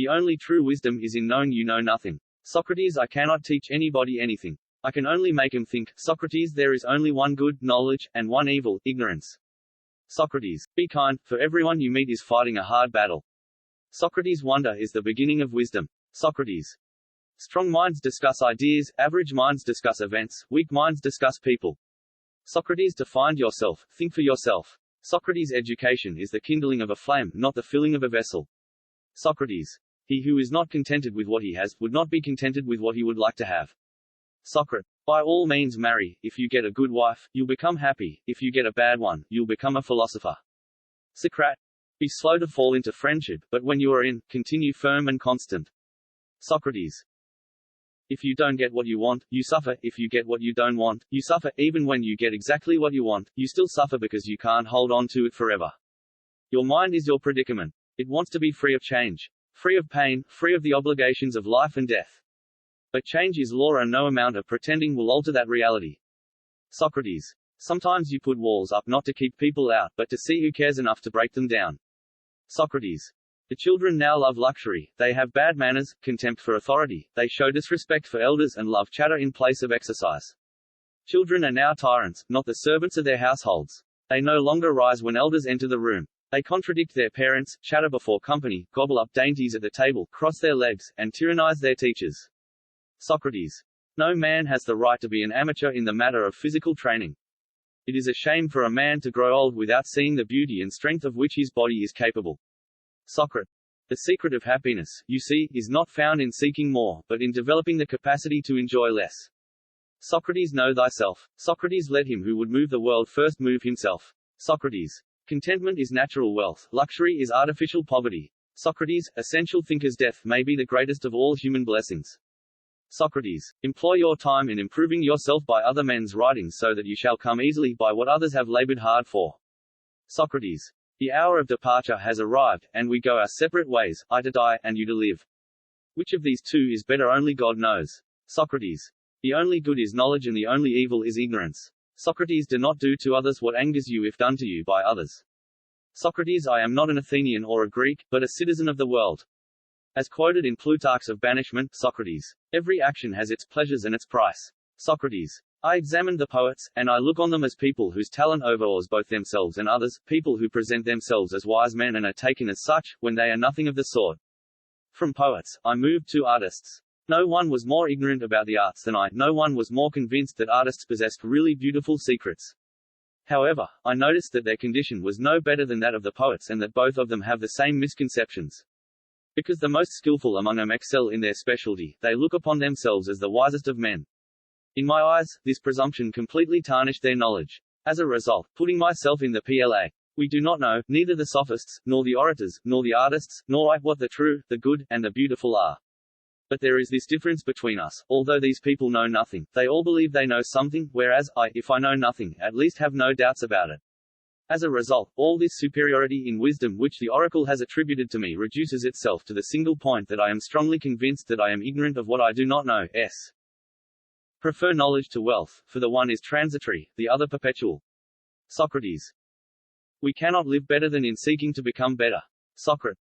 The only true wisdom is in knowing you know nothing. Socrates, I cannot teach anybody anything. I can only make him think. Socrates, there is only one good, knowledge, and one evil, ignorance. Socrates, be kind, for everyone you meet is fighting a hard battle. Socrates, wonder is the beginning of wisdom. Socrates, strong minds discuss ideas, average minds discuss events, weak minds discuss people. Socrates, to find yourself, think for yourself. Socrates, education is the kindling of a flame, not the filling of a vessel. Socrates, he who is not contented with what he has, would not be contented with what he would like to have. Socrates, by all means marry. If you get a good wife, you'll become happy. If you get a bad one, you'll become a philosopher. Socrates, be slow to fall into friendship, but when you are in, continue firm and constant. Socrates, if you don't get what you want, you suffer. If you get what you don't want, you suffer. Even when you get exactly what you want, you still suffer because you can't hold on to it forever. Your mind is your predicament. It wants to be free of change, free of pain, free of the obligations of life and death. But change is law, and no amount of pretending will alter that reality. Socrates, sometimes you put walls up not to keep people out, but to see who cares enough to break them down. Socrates, the children now love luxury, they have bad manners, contempt for authority, they show disrespect for elders and love chatter in place of exercise. Children are now tyrants, not the servants of their households. They no longer rise when elders enter the room. They contradict their parents, chatter before company, gobble up dainties at the table, cross their legs, and tyrannize their teachers. Socrates, no man has the right to be an amateur in the matter of physical training. It is a shame for a man to grow old without seeing the beauty and strength of which his body is capable. Socrates, the secret of happiness, you see, is not found in seeking more, but in developing the capacity to enjoy less. Socrates, know thyself. Socrates, let him who would move the world first move himself. Socrates, contentment is natural wealth, luxury is artificial poverty. Socrates, essential thinkers, death may be the greatest of all human blessings. Socrates, employ your time in improving yourself by other men's writings so that you shall come easily by what others have labored hard for. Socrates, the hour of departure has arrived, and we go our separate ways, I to die, and you to live. Which of these two is better only God knows. Socrates, the only good is knowledge and the only evil is ignorance. Socrates, do not do to others what angers you if done to you by others. Socrates, I am not an Athenian or a Greek, but a citizen of the world. As quoted in Plutarch's Of Banishment, Socrates, every action has its pleasures and its price. Socrates, I examined the poets, and I look on them as people whose talent overawes both themselves and others, people who present themselves as wise men and are taken as such, when they are nothing of the sort. From poets, I moved to artists. No one was more ignorant about the arts than I, no one was more convinced that artists possessed really beautiful secrets. However, I noticed that their condition was no better than that of the poets and that both of them have the same misconceptions. Because the most skillful among them excel in their specialty, they look upon themselves as the wisest of men. In my eyes, this presumption completely tarnished their knowledge. As a result, putting myself in the PLA, we do not know, neither the sophists, nor the orators, nor the artists, nor I, what the true, the good, and the beautiful are. But there is this difference between us: although these people know nothing, they all believe they know something, whereas I, if I know nothing, at least have no doubts about it. As a result, all this superiority in wisdom which the oracle has attributed to me reduces itself to the single point that I am strongly convinced that I am ignorant of what I do not know. Prefer knowledge to wealth, for the one is transitory, the other perpetual. Socrates, we cannot live better than in seeking to become better. Socrates,